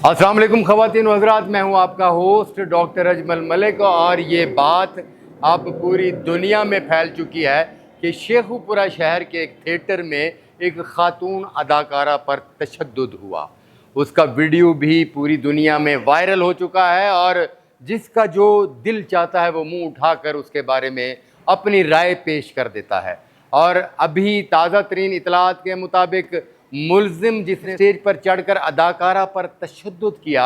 अस्सलाम वालेकुम ख़वातीन व हज़रात, मैं हूं आपका होस्ट डॉक्टर अजमल मलिक। और ये बात अब पूरी दुनिया में फैल चुकी है कि शेखुपुरा शहर के एक थिएटर में एक ख़ातून अदाकारा पर तशद्दुद हुआ। उसका वीडियो भी पूरी दुनिया में वायरल हो चुका है और जिसका जो दिल चाहता है वो मुंह उठाकर उसके बारे में अपनी राय पेश कर देता है। और अभी ताज़ा तरीन इतलात के मुताबिक मुलजिम जिसने स्टेज पर चढ़कर अदाकारा पर तशद्दुद किया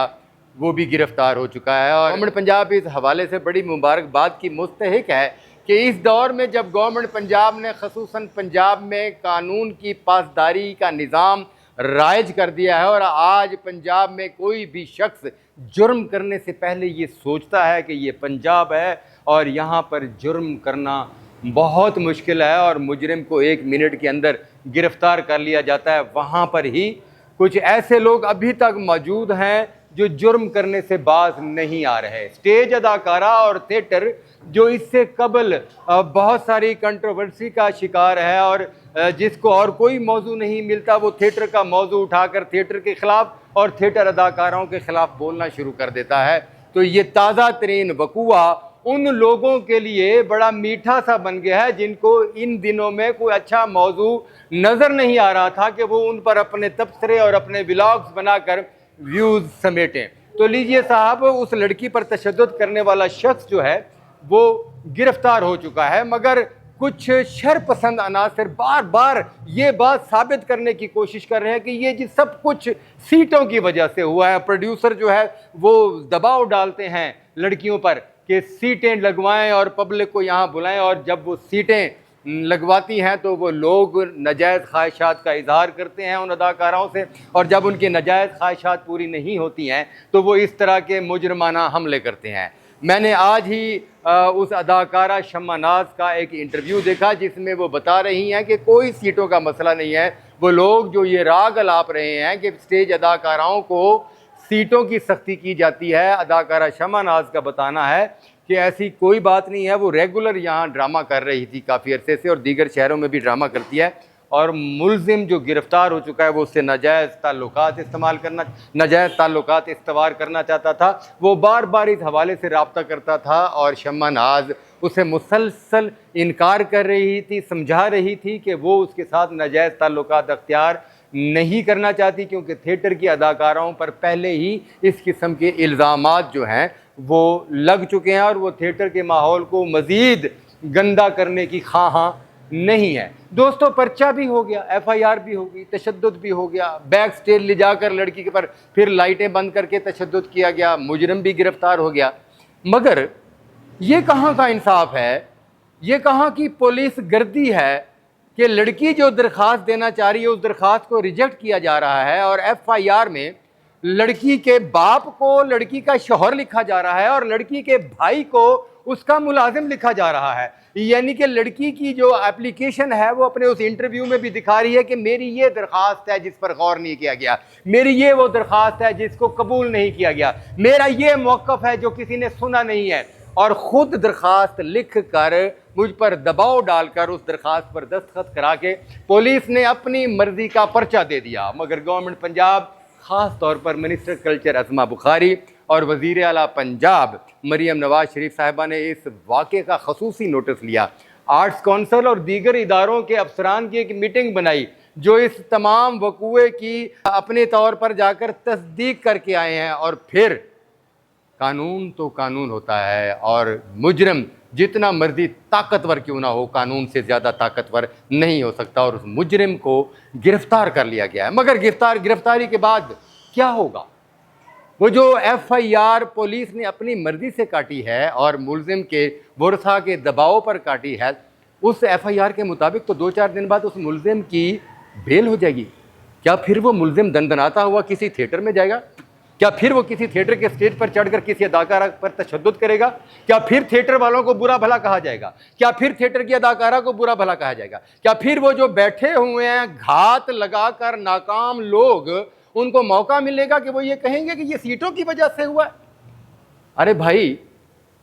वो भी गिरफ्तार हो चुका है। और गवर्नमेंट पंजाब इस हवाले से बड़ी मुबारकबाद की मुस्तहिक है कि इस दौर में जब गवर्नमेंट पंजाब ने खसूसन पंजाब में कानून की पासदारी का निज़ाम राइज कर दिया है और आज पंजाब में कोई भी शख्स जुर्म करने से पहले ये सोचता है कि ये पंजाब है और यहाँ पर जुर्म करना बहुत मुश्किल है और मुजरिम को 1 मिनट के अंदर गिरफ्तार कर लिया जाता है। वहाँ पर ही कुछ ऐसे लोग अभी तक मौजूद हैं जो जुर्म करने से बाज नहीं आ रहे। स्टेज अदाकारा और थिएटर जो इससे कबल बहुत सारी कंट्रोवर्सी का शिकार है और जिसको और कोई मौजू नहीं मिलता वो थिएटर का मौजू उठाकर थिएटर के ख़िलाफ़ और थिएटर अदाकारों के ख़िलाफ़ बोलना शुरू कर देता है। तो ये ताज़ा तरीन वक़ूआ उन लोगों के लिए बड़ा मीठा सा बन गया है जिनको इन दिनों में कोई अच्छा मौजू नज़र नहीं आ रहा था कि वो उन पर अपने तबसरे और अपने व्लॉग्स बनाकर व्यूज़ समेटें। तो लीजिए साहब, उस लड़की पर तशद्दुद करने वाला शख्स जो है वो गिरफ्तार हो चुका है, मगर कुछ शरपसंद अनासर बार बार ये बात साबित करने की कोशिश कर रहे हैं कि ये जी सब कुछ सीटों की वजह से हुआ है। प्रोड्यूसर जो है वो दबाव डालते हैं लड़कियों पर कि सीटें लगवाएं और पब्लिक को यहाँ बुलाएं, और जब वो सीटें लगवाती हैं तो वो लोग नाजायज़ ख्वाहिशात का इजहार करते हैं उन अदाकाराओं से, और जब उनकी नाजायज़ ख्वाहिशात पूरी नहीं होती हैं तो वो इस तरह के मुजरमाना हमले करते हैं। मैंने आज ही उस अदाकारा शम्मा नाज का एक इंटरव्यू देखा जिसमें वो बता रही हैं कि कोई सीटों का मसला नहीं है। वो लोग जो ये राग अलाप रहे हैं कि स्टेज अदाकाराओं को सीटों की सख्ती की जाती है, अदाकारा शम्मा नाज का बताना है कि ऐसी कोई बात नहीं है। वो रेगुलर यहाँ ड्रामा कर रही थी काफ़ी अरसे से और दीगर शहरों में भी ड्रामा करती है, और मुलजिम जो गिरफ़्तार हो चुका है वो उससे नाजायज़ ताल्लुकात इस्तवार करना चाहता था। वो बार बार इस हवाले से रब्ता करता था और शम्मा नाज उसे मुसलसल इनकार कर रही थी, समझा रही थी कि वो उसके साथ नाजायज़ ताल्लुकात अख्तियार नहीं करना चाहती, क्योंकि थिएटर की अदाकाराओं पर पहले ही इस किस्म के इल्ज़ामात जो हैं वो लग चुके हैं और वो थिएटर के माहौल को मज़ीद गंदा करने की ख़्वाहां नहीं है। दोस्तों, पर्चा भी हो गया, FIR भी होगी, तशद्दुद भी हो गया, बैक स्टेज ले जाकर लड़की के पर फिर लाइटें बंद करके तशद्दुद किया गया, मुजरिम भी गिरफ्तार हो गया। मगर ये कहाँ का इंसाफ है, ये कहाँ की पुलिस गर्दी है कि लड़की जो दरख्वास्त देना चाह रही है उस दरख्वास्त को रिजेक्ट किया जा रहा है और FIR में लड़की के बाप को लड़की का शौहर लिखा जा रहा है और लड़की के भाई को उसका मुलाजिम लिखा जा रहा है। यानी कि लड़की की जो एप्लीकेशन है वो अपने उस इंटरव्यू में भी दिखा रही है कि मेरी ये दरख्वास्त है जिस पर गौर नहीं किया गया, मेरी ये वो दरख्वास्त है जिसको कबूल नहीं किया गया, मेरा ये मौक़िफ़ है जो किसी ने सुना नहीं है। और ख़ुद दरख्वास्त लिख कर मुझ पर दबाव डालकर उस दरख्वास्त पर दस्तखत करा के पुलिस ने अपनी मर्ज़ी का पर्चा दे दिया। मगर गवर्नमेंट पंजाब, ख़ास तौर पर मिनिस्टर कल्चर अस्मा बुखारी और वज़ीर आला पंजाब मरियम नवाज़ शरीफ साहिबा ने इस वाक़े का ख़ुसूसी नोटिस लिया। आर्ट्स कौंसल और दीगर इदारों के अफसरान की एक मीटिंग बनाई जो इस तमाम वक़ूए की अपने तौर पर जाकर तस्दीक करके आए हैं। और फिर कानून तो कानून होता है और मुजरिम जितना मर्जी ताकतवर क्यों ना हो कानून से ज़्यादा ताकतवर नहीं हो सकता, और उस मुजरिम को गिरफ़्तार कर लिया गया है। मगर गिरफ़्तारी के बाद क्या होगा? वो जो FIR पुलिस ने अपनी मर्ज़ी से काटी है और मुलजिम के वरसा के दबाव पर काटी है, उस FIR के मुताबिक तो 2-4 दिन बाद उस मुलजिम की बेल हो जाएगी। क्या फिर वो मुलजिम दंदनाता हुआ किसी थिएटर में जाएगा? क्या फिर वो किसी थिएटर के स्टेज पर चढ़कर किसी अदाकारा पर तशद्दुद करेगा? क्या फिर थिएटर वालों को बुरा भला कहा जाएगा? क्या फिर थिएटर की अदाकारा को बुरा भला कहा जाएगा? क्या फिर वो जो बैठे हुए हैं घात लगाकर नाकाम लोग, उनको मौका मिलेगा कि वो ये कहेंगे कि ये सीटों की वजह से हुआ है? अरे भाई,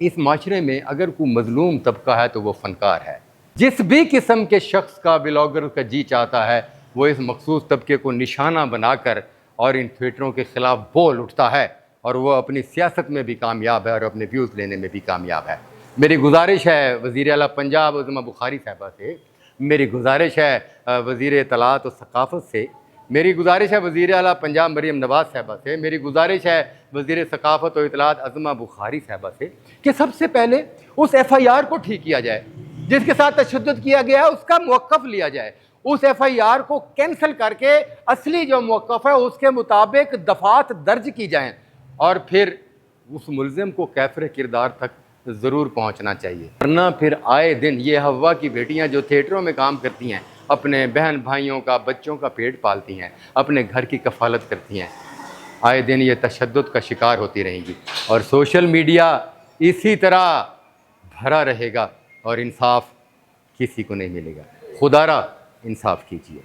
इस माशरे में अगर कोई मजलूम तबका है तो वो फनकार है। जिस भी किस्म के शख्स का ब्लॉगर का जी चाहता है वो इस मखसूस तबके को निशाना बनाकर और इन थिएटरों के ख़िलाफ़ बोल उठता है और वो अपनी सियासत में भी कामयाब है और अपने व्यूज़ लेने में भी कामयाब है। मेरी गुजारिश है वज़ीर आला पंजाब उज़्मा बुखारी साहबा से, मेरी गुजारिश है वज़ीर इत्तलात और सकाफ़त से, मेरी गुजारिश है वज़ीर आला पंजाब मरीम नवाज़ साहबा से, मेरी गुजारिश है वज़ीर सकाफ़त और इत्तलात अज़मा बुखारी साहबा से कि सबसे पहले उस FIR को ठीक किया जाए जिसके साथ तशद्दुद किया गया है, उसका मौक़िफ़ लिया जाए, उस FIR को कैंसिल करके असली जो मौक़िफ़ है उसके मुताबिक दफ़ात दर्ज की जाएँ और फिर उस मुल्ज़िम को कैफ़र किरदार तक ज़रूर पहुँचना चाहिए। वरना फिर आए दिन ये हव्वा की बेटियाँ जो थिएटरों में काम करती हैं, अपने बहन भाइयों का, बच्चों का पेट पालती हैं, अपने घर की कफ़ालत करती हैं, आए दिन ये तशद्दुद का शिकार होती रहेंगी और सोशल मीडिया इसी तरह भरा रहेगा और इंसाफ किसी को नहीं मिलेगा। खुदारा इंसाफ कीजिए।